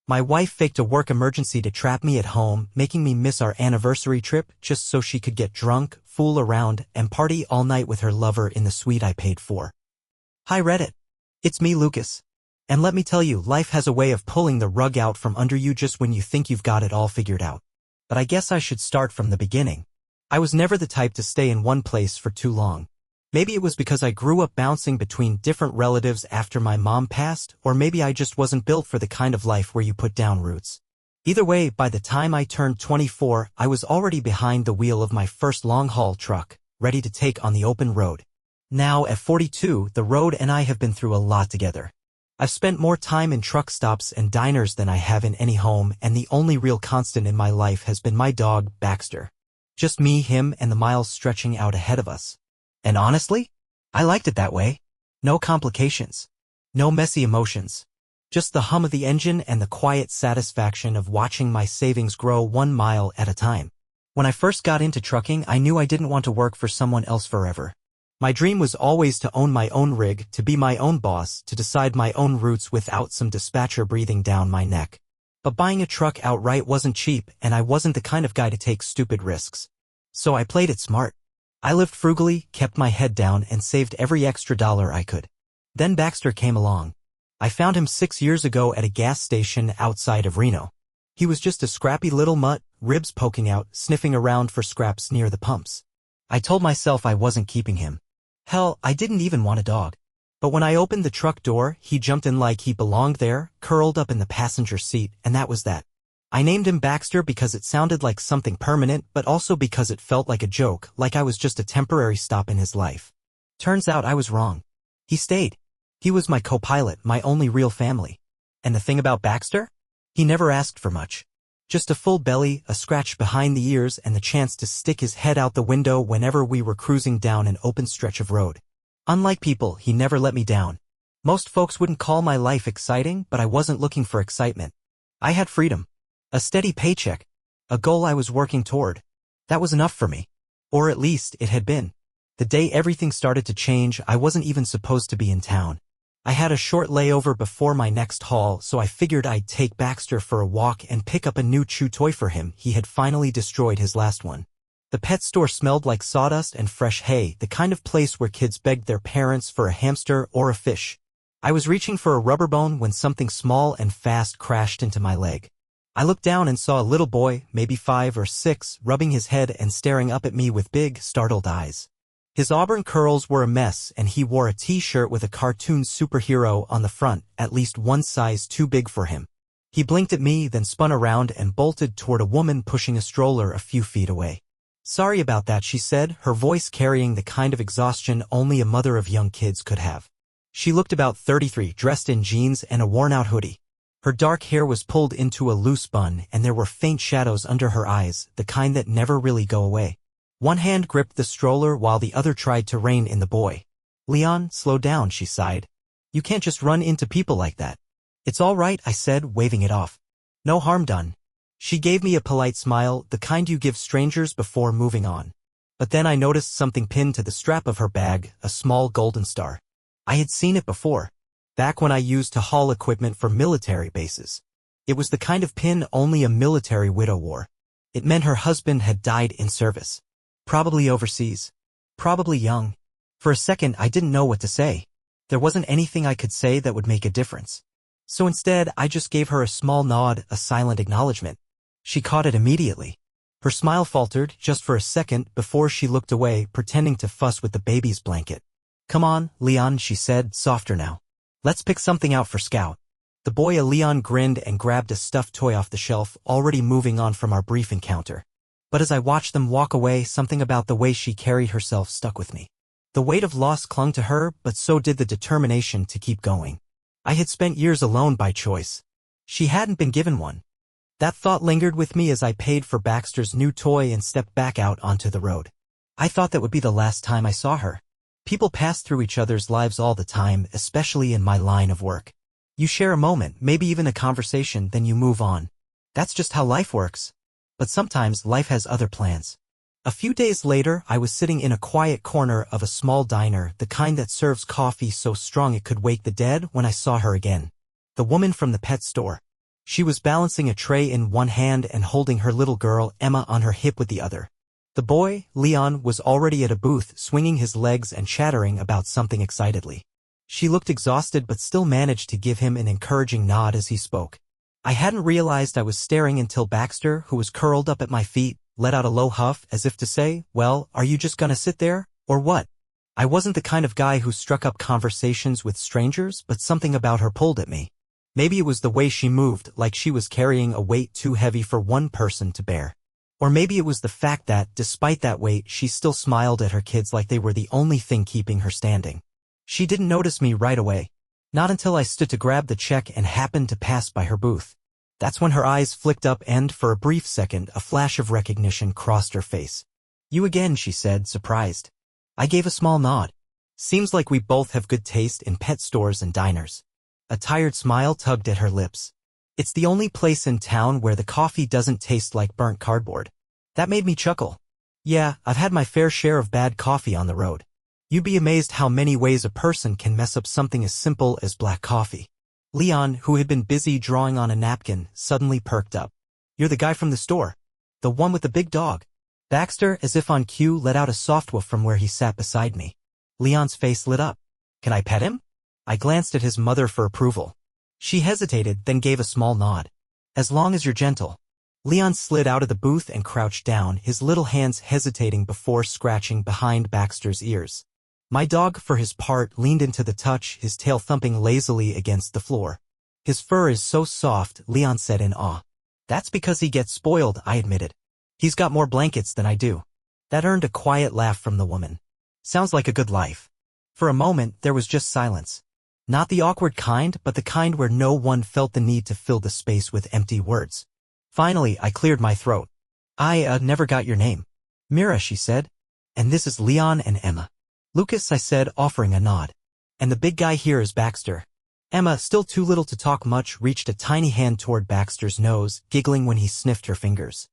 My wife faked a work emergency to trap me at home, making me miss our anniversary trip just so she could get drunk, fool around, and party all night with her lover in the suite I paid for. Hi Reddit. It's me, Lucas. And let me tell you, life has a way of pulling the rug out from under you just when you think you've got it all figured out. But I guess I should start from the beginning. I was never the type to stay in one place for too long. Maybe it was because I grew up bouncing between different relatives after my mom passed, or maybe I just wasn't built for the kind of life where you put down roots. Either way, by the time I turned 24, I was already behind the wheel of my first long-haul truck, ready to take on the open road. Now, at 42, the road and I have been through a lot together. I've spent more time in truck stops and diners than I have in any home, and the only real constant in my life has been my dog, Baxter. Just me, him, and the miles stretching out ahead of us. And honestly, I liked it that way. No complications. No messy emotions. Just the hum of the engine and the quiet satisfaction of watching my savings grow 1 mile at a time. When I first got into trucking, I knew I didn't want to work for someone else forever. My dream was always to own my own rig, to be my own boss, to decide my own routes without some dispatcher breathing down my neck. But buying a truck outright wasn't cheap, and I wasn't the kind of guy to take stupid risks. So I played it smart. I lived frugally, kept my head down, and saved every extra dollar I could. Then Baxter came along. I found him 6 years ago at a gas station outside of Reno. He was just a scrappy little mutt, ribs poking out, sniffing around for scraps near the pumps. I told myself I wasn't keeping him. Hell, I didn't even want a dog. But when I opened the truck door, he jumped in like he belonged there, curled up in the passenger seat, and that was that. I named him Baxter because it sounded like something permanent, but also because it felt like a joke, like I was just a temporary stop in his life. Turns out I was wrong. He stayed. He was my co-pilot, my only real family. And the thing about Baxter? He never asked for much. Just a full belly, a scratch behind the ears, and the chance to stick his head out the window whenever we were cruising down an open stretch of road. Unlike people, he never let me down. Most folks wouldn't call my life exciting, but I wasn't looking for excitement. I had freedom. A steady paycheck. A goal I was working toward. That was enough for me. Or at least, it had been. The day everything started to change, I wasn't even supposed to be in town. I had a short layover before my next haul, so I figured I'd take Baxter for a walk and pick up a new chew toy for him. He had finally destroyed his last one. The pet store smelled like sawdust and fresh hay, the kind of place where kids begged their parents for a hamster or a fish. I was reaching for a rubber bone when something small and fast crashed into my leg. I looked down and saw a little boy, maybe 5 or 6, rubbing his head and staring up at me with big, startled eyes. His auburn curls were a mess, and he wore a t-shirt with a cartoon superhero on the front, at least one size too big for him. He blinked at me, then spun around and bolted toward a woman pushing a stroller a few feet away. "Sorry about that," she said, her voice carrying the kind of exhaustion only a mother of young kids could have. She looked about 33, dressed in jeans and a worn-out hoodie. Her dark hair was pulled into a loose bun, and there were faint shadows under her eyes, the kind that never really go away. One hand gripped the stroller while the other tried to rein in the boy. "Leon, slow down," she sighed. "You can't just run into people like that." "It's all right," I said, waving it off. "No harm done." She gave me a polite smile, the kind you give strangers before moving on. But then I noticed something pinned to the strap of her bag, a small golden star. I had seen it before. Back when I used to haul equipment for military bases. It was the kind of pin only a military widow wore. It meant her husband had died in service. Probably overseas. Probably young. For a second, I didn't know what to say. There wasn't anything I could say that would make a difference. So instead, I just gave her a small nod, a silent acknowledgement. She caught it immediately. Her smile faltered just for a second before she looked away, pretending to fuss with the baby's blanket. "Come on, Leon," she said, softer now. "Let's pick something out for Scout." The boy Leon grinned and grabbed a stuffed toy off the shelf, already moving on from our brief encounter. But as I watched them walk away, something about the way she carried herself stuck with me. The weight of loss clung to her, but so did the determination to keep going. I had spent years alone by choice. She hadn't been given one. That thought lingered with me as I paid for Baxter's new toy and stepped back out onto the road. I thought that would be the last time I saw her. People pass through each other's lives all the time, especially in my line of work. You share a moment, maybe even a conversation, then you move on. That's just how life works. But sometimes life has other plans. A few days later, I was sitting in a quiet corner of a small diner, the kind that serves coffee so strong it could wake the dead, when I saw her again. The woman from the pet store. She was balancing a tray in one hand and holding her little girl, Emma, on her hip with the other. The boy, Leon, was already at a booth, swinging his legs and chattering about something excitedly. She looked exhausted but still managed to give him an encouraging nod as he spoke. I hadn't realized I was staring until Baxter, who was curled up at my feet, let out a low huff as if to say, "Well, are you just gonna sit there, or what?" I wasn't the kind of guy who struck up conversations with strangers, but something about her pulled at me. Maybe it was the way she moved, like she was carrying a weight too heavy for one person to bear. Or maybe it was the fact that, despite that weight, she still smiled at her kids like they were the only thing keeping her standing. She didn't notice me right away. Not until I stood to grab the check and happened to pass by her booth. That's when her eyes flicked up and, for a brief second, a flash of recognition crossed her face. "You again," she said, surprised. I gave a small nod. "Seems like we both have good taste in pet stores and diners." A tired smile tugged at her lips. "It's the only place in town where the coffee doesn't taste like burnt cardboard." That made me chuckle. "Yeah, I've had my fair share of bad coffee on the road. You'd be amazed how many ways a person can mess up something as simple as black coffee." Leon, who had been busy drawing on a napkin, suddenly perked up. "You're the guy from the store. The one with the big dog." Baxter, as if on cue, let out a soft woof from where he sat beside me. Leon's face lit up. "Can I pet him?" I glanced at his mother for approval. She hesitated, then gave a small nod. "As long as you're gentle." Leon slid out of the booth and crouched down, his little hands hesitating before scratching behind Baxter's ears. My dog, for his part, leaned into the touch, his tail thumping lazily against the floor. "His fur is so soft," Leon said in awe. "That's because he gets spoiled," I admitted. "He's got more blankets than I do." That earned a quiet laugh from the woman. "Sounds like a good life." For a moment, there was just silence. Not the awkward kind, but the kind where no one felt the need to fill the space with empty words. Finally, I cleared my throat. "I never got your name." "Mira," she said. "And this is Leon and Emma." "Lucas," I said, offering a nod. "And the big guy here is Baxter." Emma, still too little to talk much, reached a tiny hand toward Baxter's nose, giggling when he sniffed her fingers.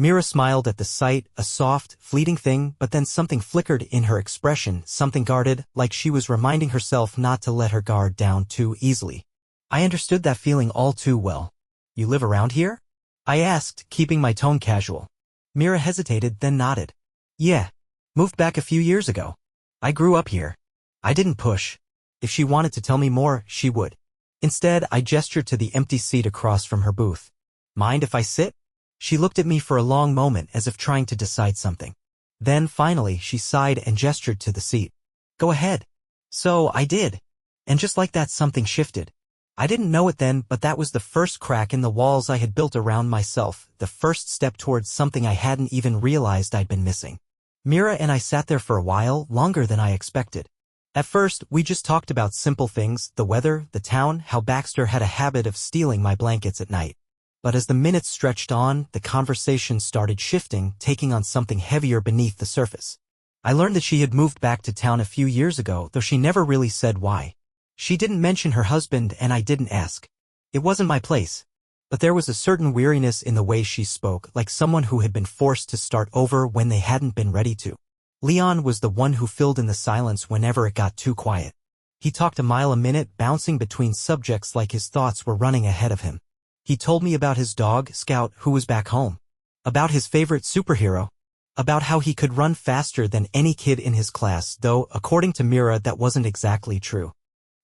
Mira smiled at the sight, a soft, fleeting thing, but then something flickered in her expression, something guarded, like she was reminding herself not to let her guard down too easily. I understood that feeling all too well. "You live around here?" I asked, keeping my tone casual. Mira hesitated, then nodded. "Yeah. Moved back a few years ago. I grew up here." I didn't push. If she wanted to tell me more, she would. Instead, I gestured to the empty seat across from her booth. "Mind if I sit?" She looked at me for a long moment as if trying to decide something. Then, finally, she sighed and gestured to the seat. "Go ahead." So I did. And just like that, something shifted. I didn't know it then, but that was the first crack in the walls I had built around myself, the first step towards something I hadn't even realized I'd been missing. Mira and I sat there for a while, longer than I expected. At first, we just talked about simple things, the weather, the town, how Baxter had a habit of stealing my blankets at night. But as the minutes stretched on, the conversation started shifting, taking on something heavier beneath the surface. I learned that she had moved back to town a few years ago, though she never really said why. She didn't mention her husband, and I didn't ask. It wasn't my place. But there was a certain weariness in the way she spoke, like someone who had been forced to start over when they hadn't been ready to. Leon was the one who filled in the silence whenever it got too quiet. He talked a mile a minute, bouncing between subjects like his thoughts were running ahead of him. He told me about his dog, Scout, who was back home. About his favorite superhero. About how he could run faster than any kid in his class, though, according to Mira, that wasn't exactly true.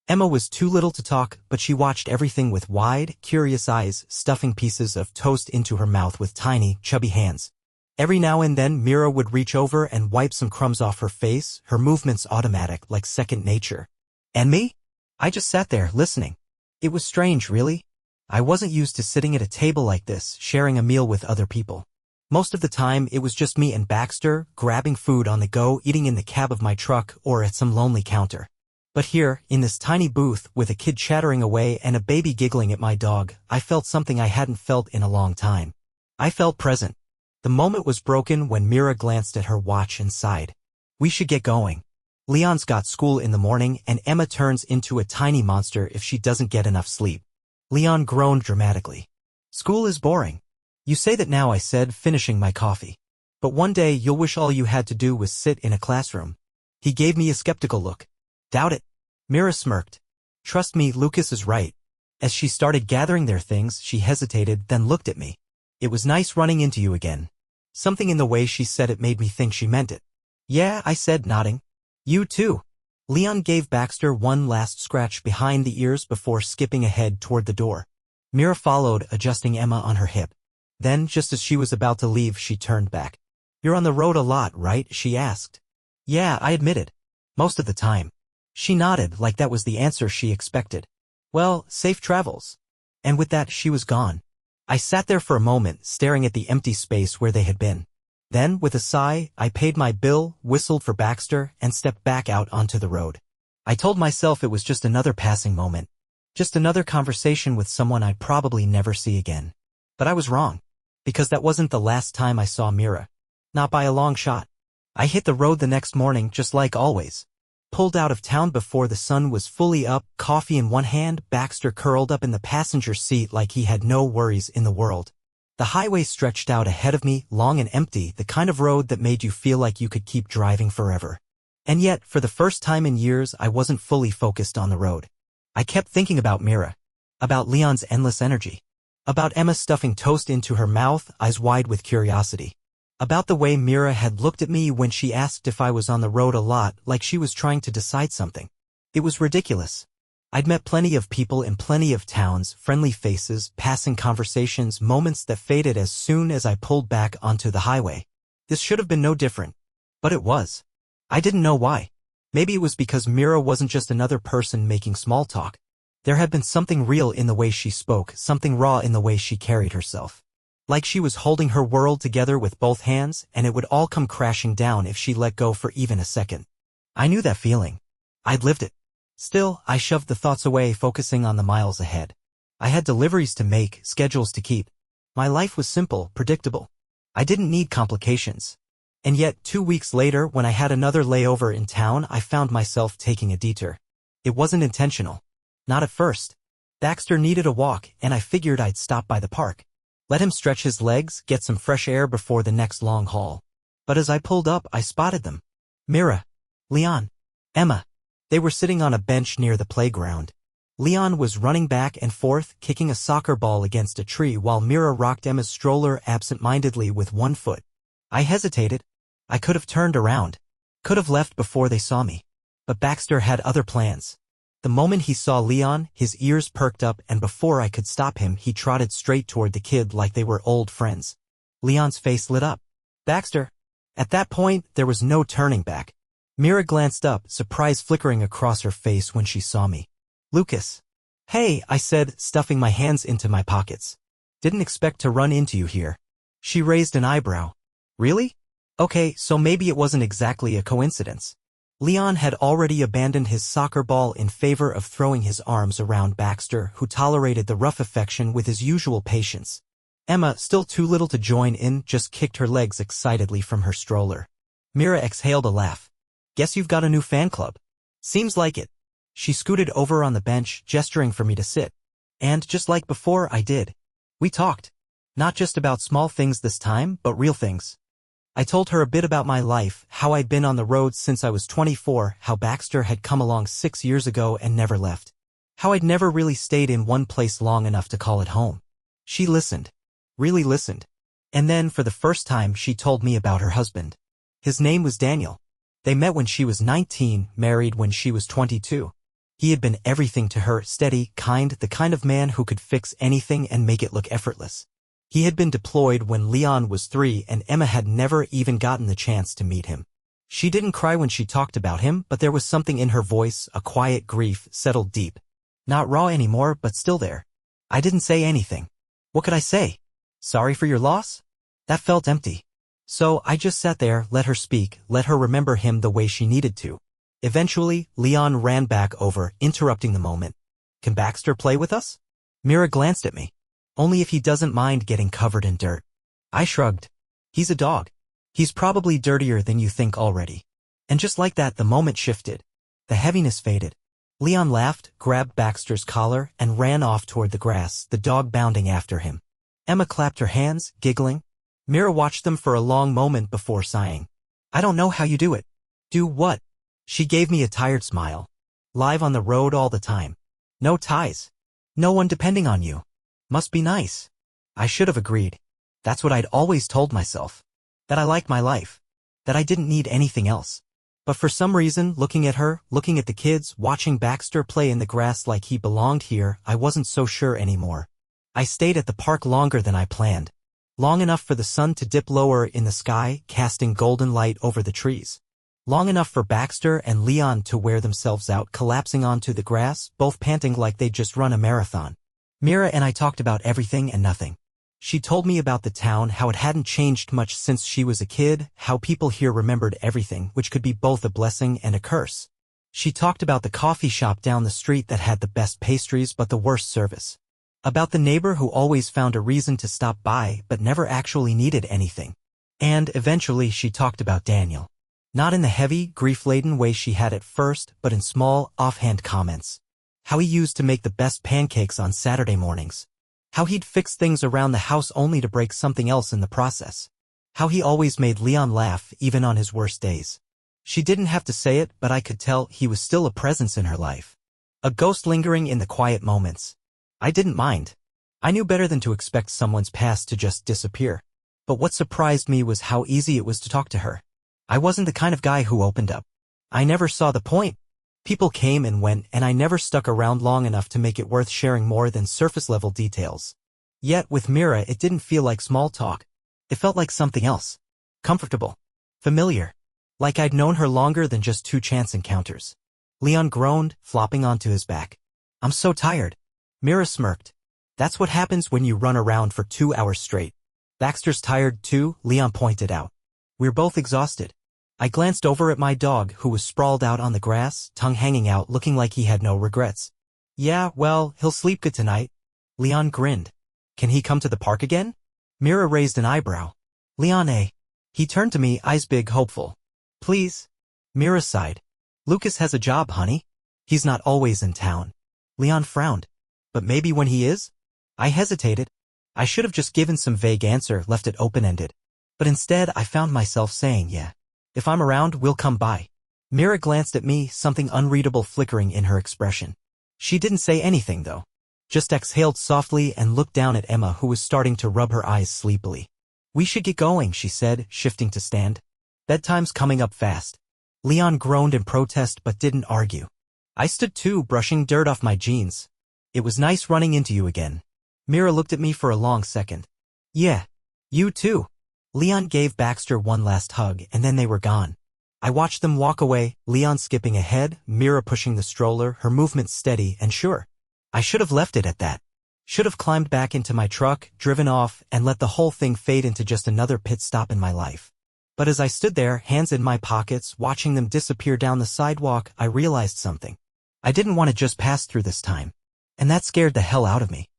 Emma was too little to talk, but she watched everything with wide, curious eyes, stuffing pieces of toast into her mouth with tiny, chubby hands. Every now and then, Mira would reach over and wipe some crumbs off her face, her movements automatic, like second nature. And me? I just sat there, listening. It was strange, really. I wasn't used to sitting at a table like this, sharing a meal with other people. Most of the time, it was just me and Baxter, grabbing food on the go, eating in the cab of my truck or at some lonely counter. But here, in this tiny booth, with a kid chattering away and a baby giggling at my dog, I felt something I hadn't felt in a long time. I felt present. The moment was broken when Mira glanced at her watch and sighed. "We should get going. Leon's got school in the morning, and Emma turns into a tiny monster if she doesn't get enough sleep." Leon groaned dramatically. "School is boring." "You say that now," I said, finishing my coffee. "But one day you'll wish all you had to do was sit in a classroom." He gave me a skeptical look. "Doubt it." Mira smirked. "Trust me, Lucas is right. As she started gathering their things, she hesitated, then looked at me. "It was nice running into you again." Something in the way she said it made me think she meant it. "Yeah," I said, nodding. "You too." Leon gave Baxter one last scratch behind the ears before skipping ahead toward the door. Mira followed, adjusting Emma on her hip. Then, just as she was about to leave, she turned back. "You're on the road a lot, right?" she asked. "Yeah," I admitted. "Most of the time." She nodded, like that was the answer she expected. "Well, safe travels." And with that, she was gone. I sat there for a moment, staring at the empty space where they had been. Then, with a sigh, I paid my bill, whistled for Baxter, and stepped back out onto the road. I told myself it was just another passing moment. Just another conversation with someone I'd probably never see again. But I was wrong. Because that wasn't the last time I saw Mira. Not by a long shot. I hit the road the next morning, just like always. Pulled out of town before the sun was fully up, coffee in one hand, Baxter curled up in the passenger seat like he had no worries in the world. The highway stretched out ahead of me, long and empty, the kind of road that made you feel like you could keep driving forever. And yet, for the first time in years, I wasn't fully focused on the road. I kept thinking about Mira. About Leon's endless energy. About Emma stuffing toast into her mouth, eyes wide with curiosity. About the way Mira had looked at me when she asked if I was on the road a lot, like she was trying to decide something. It was ridiculous. I'd met plenty of people in plenty of towns, friendly faces, passing conversations, moments that faded as soon as I pulled back onto the highway. This should have been no different. But it was. I didn't know why. Maybe it was because Mira wasn't just another person making small talk. There had been something real in the way she spoke, something raw in the way she carried herself. Like she was holding her world together with both hands, and it would all come crashing down if she let go for even a second. I knew that feeling. I'd lived it. Still, I shoved the thoughts away, focusing on the miles ahead. I had deliveries to make, schedules to keep. My life was simple, predictable. I didn't need complications. And yet, 2 weeks later, when I had another layover in town, I found myself taking a detour. It wasn't intentional. Not at first. Baxter needed a walk, and I figured I'd stop by the park. Let him stretch his legs, get some fresh air before the next long haul. But as I pulled up, I spotted them. Mira, Leon, Emma. They were sitting on a bench near the playground. Leon was running back and forth, kicking a soccer ball against a tree while Mira rocked Emma's stroller absent-mindedly with one foot. I hesitated. I could have turned around. Could have left before they saw me. But Baxter had other plans. The moment he saw Leon, his ears perked up, and before I could stop him, he trotted straight toward the kid like they were old friends. Leon's face lit up. "Baxter." At that point, there was no turning back. Mira glanced up, surprise flickering across her face when she saw me. "Lucas." "Hey," I said, stuffing my hands into my pockets. "Didn't expect to run into you here." She raised an eyebrow. "Really? Okay, so maybe it wasn't exactly a coincidence." Leon had already abandoned his soccer ball in favor of throwing his arms around Baxter, who tolerated the rough affection with his usual patience. Emma, still too little to join in, just kicked her legs excitedly from her stroller. Mira exhaled a laugh. "Guess you've got a new fan club." "Seems like it." She scooted over on the bench, gesturing for me to sit. And just like before, I did. We talked. Not just about small things this time, but real things. I told her a bit about my life, how I'd been on the road since I was 24, how Baxter had come along 6 years ago and never left. How I'd never really stayed in one place long enough to call it home. She listened. Really listened. And then, for the first time, she told me about her husband. His name was Daniel. They met when she was 19, married when she was 22. He had been everything to her, steady, kind, the kind of man who could fix anything and make it look effortless. He had been deployed when Leon was 3, and Emma had never even gotten the chance to meet him. She didn't cry when she talked about him, but there was something in her voice, a quiet grief, settled deep. Not raw anymore, but still there. I didn't say anything. What could I say? Sorry for your loss? That felt empty. So I just sat there, let her speak, let her remember him the way she needed to. Eventually, Leon ran back over, interrupting the moment. "Can Baxter play with us?" Mira glanced at me. "Only if he doesn't mind getting covered in dirt." I shrugged. "He's a dog. He's probably dirtier than you think already." And just like that, the moment shifted. The heaviness faded. Leon laughed, grabbed Baxter's collar, and ran off toward the grass, the dog bounding after him. Emma clapped her hands, giggling. Mira watched them for a long moment before sighing. "I don't know how you do it." "Do what?" She gave me a tired smile. "Live on the road all the time. No ties." No one depending on you. Must be nice. I should have agreed. That's what I'd always told myself. That I liked my life. That I didn't need anything else. But for some reason, looking at her, looking at the kids, watching Baxter play in the grass like he belonged here, I wasn't so sure anymore. I stayed at the park longer than I planned. Long enough for the sun to dip lower in the sky, casting golden light over the trees. Long enough for Baxter and Leon to wear themselves out, collapsing onto the grass, both panting like they'd just run a marathon. Mira and I talked about everything and nothing. She told me about the town, how it hadn't changed much since she was a kid, how people here remembered everything, which could be both a blessing and a curse. She talked about the coffee shop down the street that had the best pastries but the worst service. About the neighbor who always found a reason to stop by but never actually needed anything. And eventually she talked about Daniel. Not in the heavy, grief-laden way she had at first, but in small, offhand comments. How he used to make the best pancakes on Saturday mornings. How he'd fix things around the house only to break something else in the process. How he always made Leon laugh even on his worst days. She didn't have to say it, but I could tell he was still a presence in her life. A ghost lingering in the quiet moments. I didn't mind. I knew better than to expect someone's past to just disappear. But what surprised me was how easy it was to talk to her. I wasn't the kind of guy who opened up. I never saw the point. People came and went, and I never stuck around long enough to make it worth sharing more than surface-level details. Yet, with Mira, it didn't feel like small talk. It felt like something else. Comfortable. Familiar. Like I'd known her longer than just 2 chance encounters. Leon groaned, flopping onto his back. I'm so tired. Mira smirked. That's what happens when you run around for 2 hours straight. Baxter's tired too, Leon pointed out. We're both exhausted. I glanced over at my dog, who was sprawled out on the grass, tongue hanging out, looking like he had no regrets. Yeah, well, he'll sleep good tonight. Leon grinned. Can he come to the park again? Mira raised an eyebrow. Leon, eh? He turned to me, eyes big, hopeful. Please? Mira sighed. Lucas has a job, honey. He's not always in town. Leon frowned. But maybe when he is? I hesitated. I should have just given some vague answer, left it open-ended. But instead, I found myself saying, yeah. If I'm around, we'll come by. Mira glanced at me, something unreadable flickering in her expression. She didn't say anything, though. Just exhaled softly and looked down at Emma, who was starting to rub her eyes sleepily. We should get going, she said, shifting to stand. Bedtime's coming up fast. Leon groaned in protest but didn't argue. I stood too, brushing dirt off my jeans. It was nice running into you again. Mira looked at me for a long second. Yeah. You too. Leon gave Baxter one last hug, and then they were gone. I watched them walk away, Leon skipping ahead, Mira pushing the stroller, her movements steady and sure. I should have left it at that. Should have climbed back into my truck, driven off, and let the whole thing fade into just another pit stop in my life. But as I stood there, hands in my pockets, watching them disappear down the sidewalk, I realized something. I didn't want to just pass through this time. And that scared the hell out of me.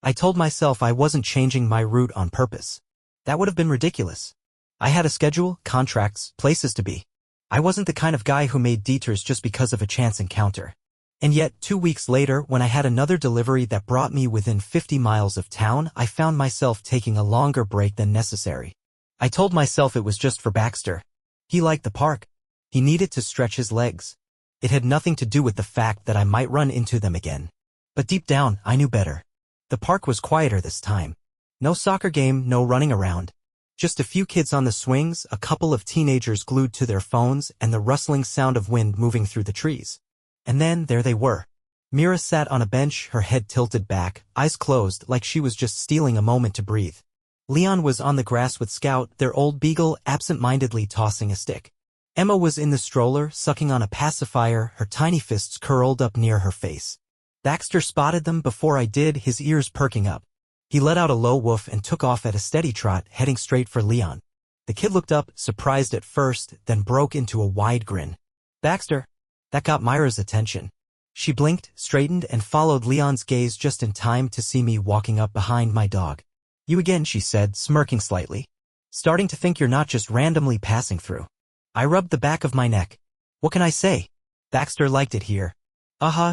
I told myself I wasn't changing my route on purpose. That would have been ridiculous. I had a schedule, contracts, places to be. I wasn't the kind of guy who made detours just because of a chance encounter. And yet, 2 weeks later, when I had another delivery that brought me within 50 miles of town, I found myself taking a longer break than necessary. I told myself it was just for Baxter. He liked the park. He needed to stretch his legs. It had nothing to do with the fact that I might run into them again. But deep down, I knew better. The park was quieter this time. No soccer game, no running around. Just a few kids on the swings, a couple of teenagers glued to their phones, and the rustling sound of wind moving through the trees. And then, there they were. Mira sat on a bench, her head tilted back, eyes closed, like she was just stealing a moment to breathe. Leon was on the grass with Scout, their old beagle, absent-mindedly tossing a stick. Emma was in the stroller, sucking on a pacifier, her tiny fists curled up near her face. Baxter spotted them before I did, his ears perking up. He let out a low woof and took off at a steady trot, heading straight for Leon. The kid looked up, surprised at first, then broke into a wide grin. Baxter. That got Myra's attention. She blinked, straightened, and followed Leon's gaze just in time to see me walking up behind my dog. You again, she said, smirking slightly. Starting to think you're not just randomly passing through. I rubbed the back of my neck. What can I say? Baxter liked it here.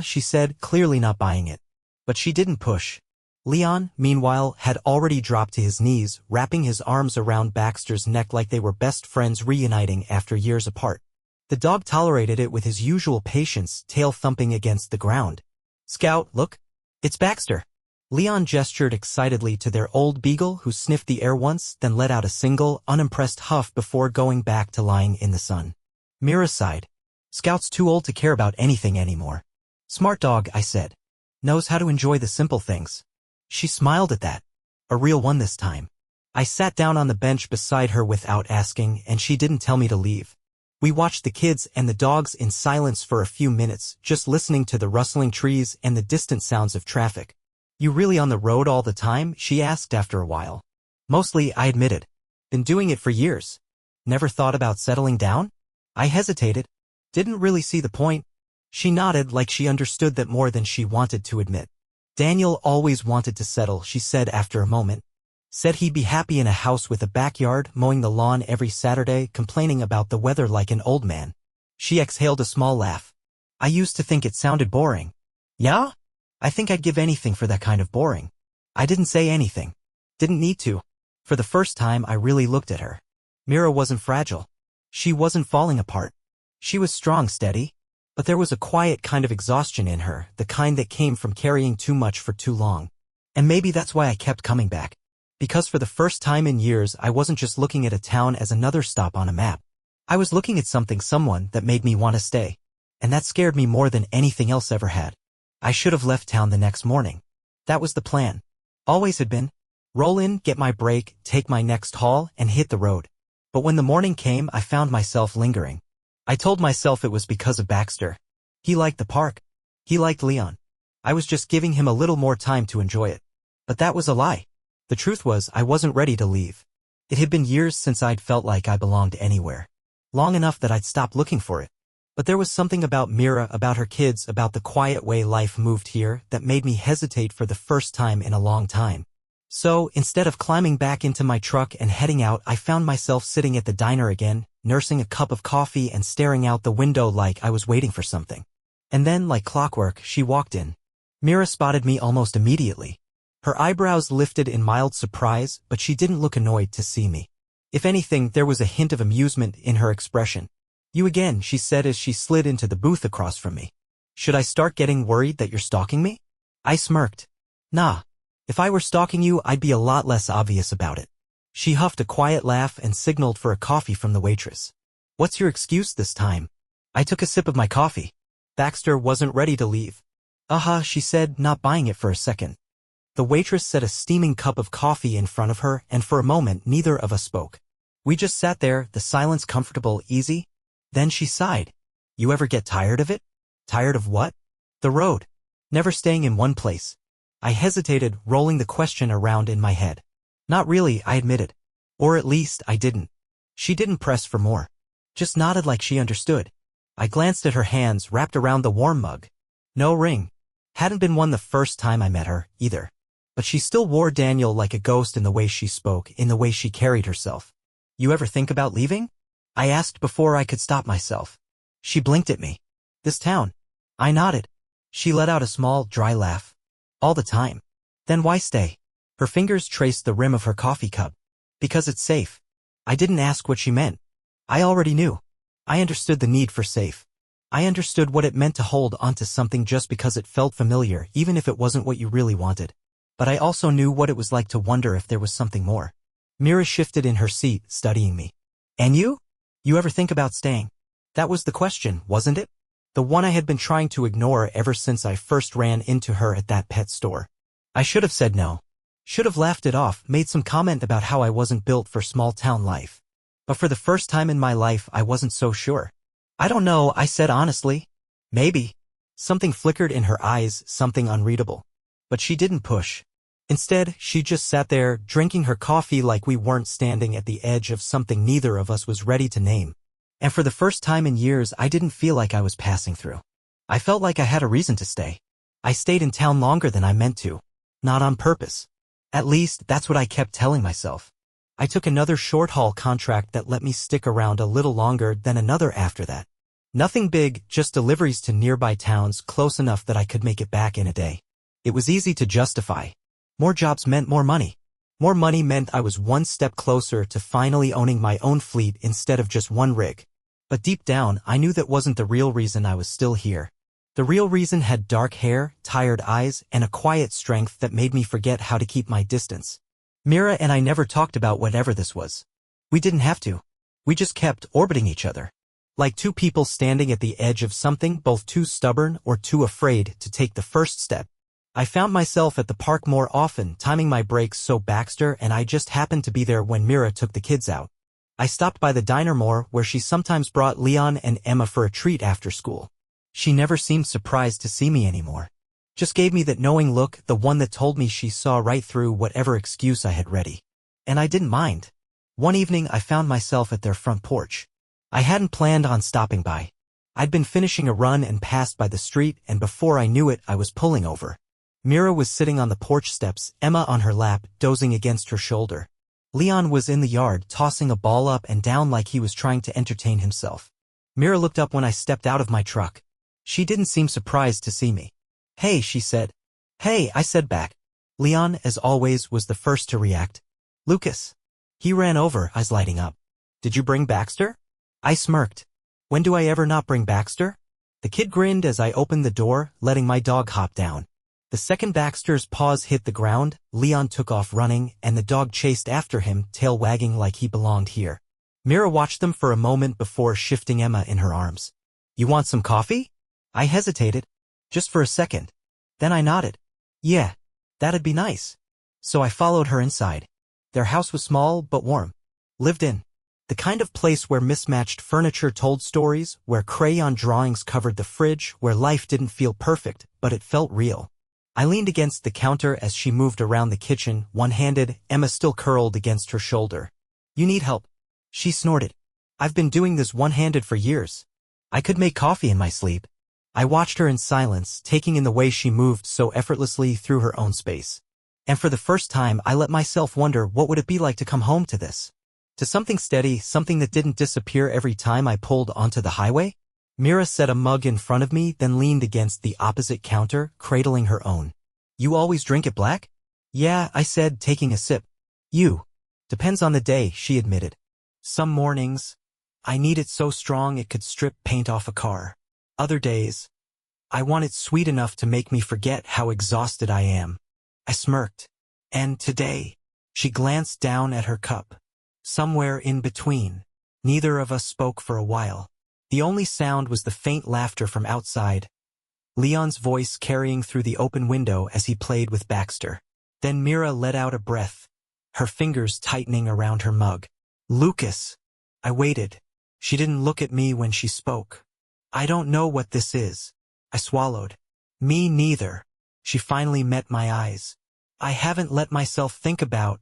She said, clearly not buying it. But she didn't push. Leon, meanwhile, had already dropped to his knees, wrapping his arms around Baxter's neck like they were best friends reuniting after years apart. The dog tolerated it with his usual patience, tail thumping against the ground. Scout, look. It's Baxter. Leon gestured excitedly to their old beagle who sniffed the air once, then let out a single, unimpressed huff before going back to lying in the sun. Mira sighed. Scout's too old to care about anything anymore. Smart dog, I said. Knows how to enjoy the simple things. She smiled at that. A real one this time. I sat down on the bench beside her without asking, and she didn't tell me to leave. We watched the kids and the dogs in silence for a few minutes, just listening to the rustling trees and the distant sounds of traffic. You really on the road all the time? She asked after a while. Mostly, I admitted. Been doing it for years. Never thought about settling down? I hesitated. Didn't really see the point. She nodded like she understood that more than she wanted to admit. Daniel always wanted to settle, she said after a moment. Said he'd be happy in a house with a backyard, mowing the lawn every Saturday, complaining about the weather like an old man. She exhaled a small laugh. I used to think it sounded boring. Yeah? I think I'd give anything for that kind of boring. I didn't say anything. Didn't need to. For the first time, I really looked at her. Mira wasn't fragile. She wasn't falling apart. She was strong, steady. But there was a quiet kind of exhaustion in her, the kind that came from carrying too much for too long. And maybe that's why I kept coming back. Because for the first time in years, I wasn't just looking at a town as another stop on a map. I was looking at someone that made me want to stay. And that scared me more than anything else ever had. I should have left town the next morning. That was the plan. Always had been. Roll in, get my break, take my next haul, and hit the road. But when the morning came, I found myself lingering. I told myself it was because of Baxter. He liked the park. He liked Leon. I was just giving him a little more time to enjoy it. But that was a lie. The truth was, I wasn't ready to leave. It had been years since I'd felt like I belonged anywhere. Long enough that I'd stopped looking for it. But there was something about Mira, about her kids, about the quiet way life moved here, that made me hesitate for the first time in a long time. So, instead of climbing back into my truck and heading out, I found myself sitting at the diner again, nursing a cup of coffee and staring out the window like I was waiting for something. And then, like clockwork, she walked in. Mira spotted me almost immediately. Her eyebrows lifted in mild surprise, but she didn't look annoyed to see me. If anything, there was a hint of amusement in her expression. You again, she said as she slid into the booth across from me. Should I start getting worried that you're stalking me? I smirked. Nah. If I were stalking you, I'd be a lot less obvious about it. She huffed a quiet laugh and signaled for a coffee from the waitress. What's your excuse this time? I took a sip of my coffee. Baxter wasn't ready to leave. She said, not buying it for a second. The waitress set a steaming cup of coffee in front of her, and for a moment neither of us spoke. We just sat there, the silence comfortable, easy. Then she sighed. You ever get tired of it? Tired of what? The road. Never staying in one place. I hesitated, rolling the question around in my head. Not really, I admitted. Or at least, I didn't. She didn't press for more. Just nodded like she understood. I glanced at her hands wrapped around the warm mug. No ring. Hadn't been one the first time I met her, either. But she still wore Daniel like a ghost in the way she spoke, in the way she carried herself. You ever think about leaving? I asked before I could stop myself. She blinked at me. This town. I nodded. She let out a small, dry laugh. All the time. Then why stay? Her fingers traced the rim of her coffee cup. Because it's safe. I didn't ask what she meant. I already knew. I understood the need for safe. I understood what it meant to hold onto something just because it felt familiar, even if it wasn't what you really wanted. But I also knew what it was like to wonder if there was something more. Mira shifted in her seat, studying me. And you? You ever think about staying? That was the question, wasn't it? The one I had been trying to ignore ever since I first ran into her at that pet store. I should have said no. Should have laughed it off, made some comment about how I wasn't built for small-town life. But for the first time in my life, I wasn't so sure. I don't know, I said honestly. Maybe. Something flickered in her eyes, something unreadable. But she didn't push. Instead, she just sat there, drinking her coffee like we weren't standing at the edge of something neither of us was ready to name. And for the first time in years, I didn't feel like I was passing through. I felt like I had a reason to stay. I stayed in town longer than I meant to. Not on purpose. At least, that's what I kept telling myself. I took another short-haul contract that let me stick around a little longer than another after that. Nothing big, just deliveries to nearby towns close enough that I could make it back in a day. It was easy to justify. More jobs meant more money. More money meant I was one step closer to finally owning my own fleet instead of just one rig. But deep down, I knew that wasn't the real reason I was still here. The real reason had dark hair, tired eyes, and a quiet strength that made me forget how to keep my distance. Mira and I never talked about whatever this was. We didn't have to. We just kept orbiting each other. Like two people standing at the edge of something, both too stubborn or too afraid to take the first step. I found myself at the park more often, timing my breaks so Baxter and I just happened to be there when Mira took the kids out. I stopped by the diner more, where she sometimes brought Leon and Emma for a treat after school. She never seemed surprised to see me anymore. Just gave me that knowing look, the one that told me she saw right through whatever excuse I had ready. And I didn't mind. One evening I found myself at their front porch. I hadn't planned on stopping by. I'd been finishing a run and passed by the street, and before I knew it I was pulling over. Mira was sitting on the porch steps, Emma on her lap, dozing against her shoulder. Leon was in the yard, tossing a ball up and down like he was trying to entertain himself. Mira looked up when I stepped out of my truck. She didn't seem surprised to see me. "Hey," she said. "Hey," I said back. Leon, as always, was the first to react. "Lucas." He ran over, eyes lighting up. "Did you bring Baxter?" I smirked. "When do I ever not bring Baxter?" The kid grinned as I opened the door, letting my dog hop down. The second Baxter's paws hit the ground, Leon took off running, and the dog chased after him, tail wagging like he belonged here. Mira watched them for a moment before shifting Emma in her arms. "You want some coffee?" I hesitated. Just for a second. Then I nodded. "Yeah, that'd be nice." So I followed her inside. Their house was small but warm. Lived in. The kind of place where mismatched furniture told stories, where crayon drawings covered the fridge, where life didn't feel perfect, but it felt real. I leaned against the counter as she moved around the kitchen, one-handed, Emma still curled against her shoulder. "You need help?" She snorted. "I've been doing this one-handed for years. I could make coffee in my sleep." I watched her in silence, taking in the way she moved so effortlessly through her own space. And for the first time I let myself wonder, what would it be like to come home to this? To something steady, something that didn't disappear every time I pulled onto the highway? Mira set a mug in front of me, then leaned against the opposite counter, cradling her own. "You always drink it black?" "Yeah," I said, taking a sip. "You." "Depends on the day," she admitted. "Some mornings, I need it so strong it could strip paint off a car. Other days, I want it sweet enough to make me forget how exhausted I am." I smirked. "And today?" She glanced down at her cup. "Somewhere in between." Neither of us spoke for a while. The only sound was the faint laughter from outside, Leon's voice carrying through the open window as he played with Baxter. Then Mira let out a breath, her fingers tightening around her mug. "Lucas." I waited. She didn't look at me when she spoke. "I don't know what this is." I swallowed. "Me neither." She finally met my eyes. "I haven't let myself think about,"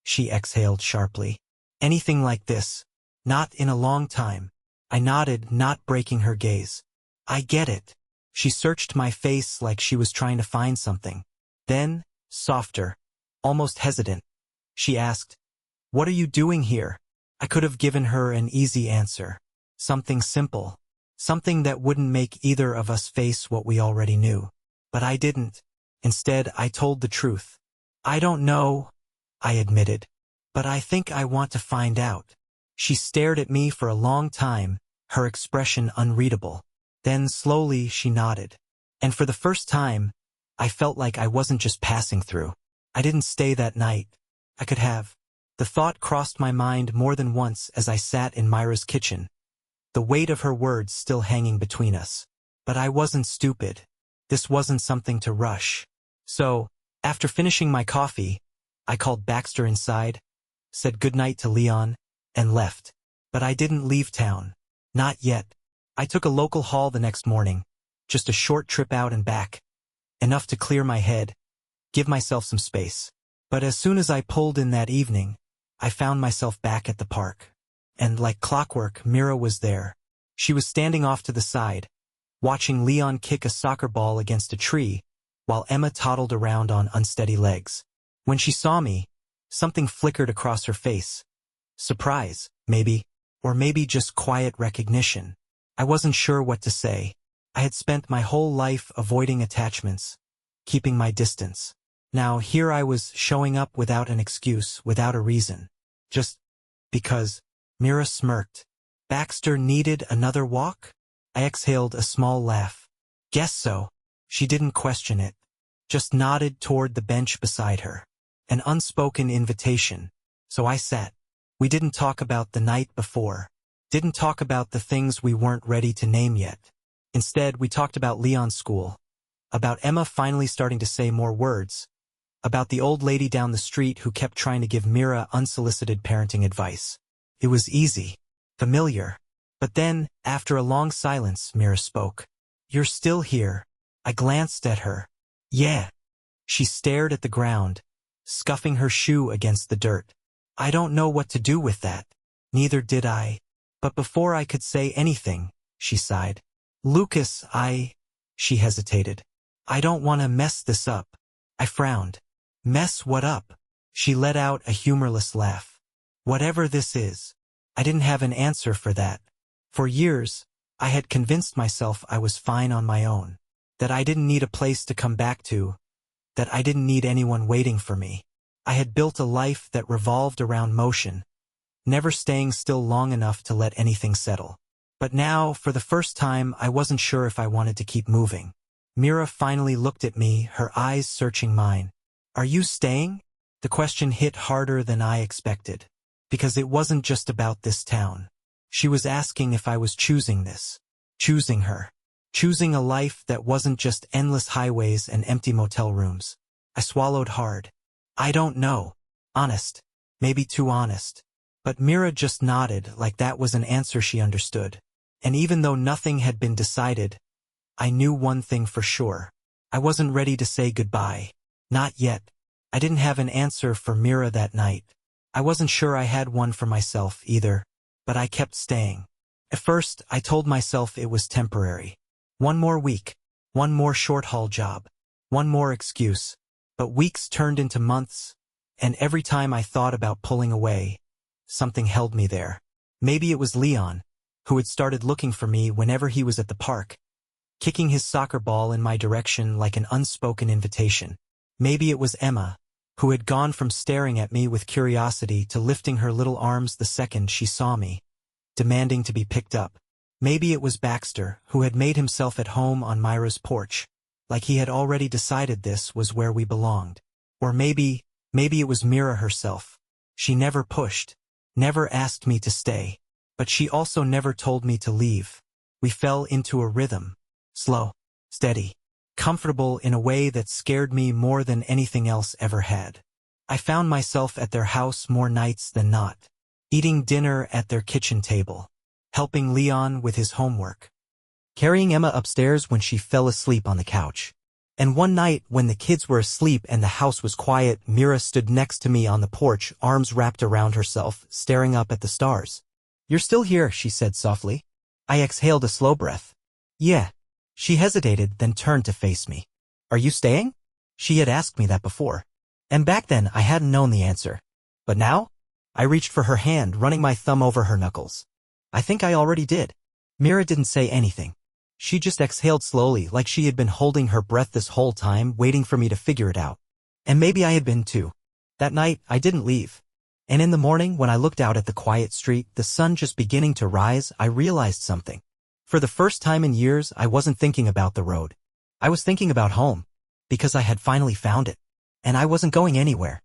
she exhaled sharply, "anything like this. Not in a long time." I nodded, not breaking her gaze. "I get it." She searched my face like she was trying to find something. Then, softer, almost hesitant, she asked, "What are you doing here?" I could have given her an easy answer. Something simple. Something that wouldn't make either of us face what we already knew. But I didn't. Instead, I told the truth. "I don't know," I admitted. "But I think I want to find out." She stared at me for a long time, her expression unreadable. Then slowly she nodded. And for the first time, I felt like I wasn't just passing through. I didn't stay that night. I could have. The thought crossed my mind more than once as I sat in Myra's kitchen, the weight of her words still hanging between us. But I wasn't stupid. This wasn't something to rush. So, after finishing my coffee, I called Baxter inside, said goodnight to Leon, and left. But I didn't leave town. Not yet. I took a local haul the next morning, just a short trip out and back. Enough to clear my head, give myself some space. But as soon as I pulled in that evening, I found myself back at the park. And like clockwork, Mira was there. She was standing off to the side, watching Leon kick a soccer ball against a tree, while Emma toddled around on unsteady legs. When she saw me, something flickered across her face. Surprise, maybe, or maybe just quiet recognition. I wasn't sure what to say. I had spent my whole life avoiding attachments, keeping my distance. Now here I was showing up without an excuse, without a reason. Just because. Mira smirked. "Baxter needed another walk?" I exhaled a small laugh. Guess so. She didn't question it. Just nodded toward the bench beside her. An unspoken invitation. So I sat. We didn't talk about the night before. Didn't talk about the things we weren't ready to name yet. Instead, we talked about Leon's school. About Emma finally starting to say more words. About the old lady down the street who kept trying to give Mira unsolicited parenting advice. It was easy. Familiar. But then, after a long silence, Mira spoke. You're still here. I glanced at her. Yeah. She stared at the ground, scuffing her shoe against the dirt. I don't know what to do with that. Neither did I. But before I could say anything, she sighed. Lucas, She hesitated. I don't want to mess this up. I frowned. Mess what up? She let out a humorless laugh. Whatever this is. I didn't have an answer for that. For years, I had convinced myself I was fine on my own. That I didn't need a place to come back to. That I didn't need anyone waiting for me. I had built a life that revolved around motion, never staying still long enough to let anything settle. But now, for the first time, I wasn't sure if I wanted to keep moving. Mira finally looked at me, her eyes searching mine. Are you staying? The question hit harder than I expected. Because it wasn't just about this town. She was asking if I was choosing this. Choosing her. Choosing a life that wasn't just endless highways and empty motel rooms. I swallowed hard. I don't know. Honest. Maybe too honest. But Mira just nodded like that was an answer she understood. And even though nothing had been decided, I knew one thing for sure. I wasn't ready to say goodbye. Not yet. I didn't have an answer for Mira that night. I wasn't sure I had one for myself either. But I kept staying. At first, I told myself it was temporary. One more week. One more short-haul job. One more excuse. But weeks turned into months, and every time I thought about pulling away, something held me there. Maybe it was Leon, who had started looking for me whenever he was at the park, kicking his soccer ball in my direction like an unspoken invitation. Maybe it was Emma, who had gone from staring at me with curiosity to lifting her little arms the second she saw me, demanding to be picked up. Maybe it was Baxter, who had made himself at home on Myra's porch, like he had already decided this was where we belonged. Or maybe it was Mira herself. She never pushed, never asked me to stay, but she also never told me to leave. We fell into a rhythm. Slow, steady, comfortable in a way that scared me more than anything else ever had. I found myself at their house more nights than not, eating dinner at their kitchen table, helping Leon with his homework, carrying Emma upstairs when she fell asleep on the couch. And one night, when the kids were asleep and the house was quiet, Mira stood next to me on the porch, arms wrapped around herself, staring up at the stars. You're still here, she said softly. I exhaled a slow breath. Yeah. She hesitated, then turned to face me. Are you staying? She had asked me that before. And back then, I hadn't known the answer. But now? I reached for her hand, running my thumb over her knuckles. I think I already did. Mira didn't say anything. She just exhaled slowly, like she had been holding her breath this whole time, waiting for me to figure it out. And maybe I had been too. That night, I didn't leave. And in the morning, when I looked out at the quiet street, the sun just beginning to rise, I realized something. For the first time in years, I wasn't thinking about the road. I was thinking about home. Because I had finally found it. And I wasn't going anywhere.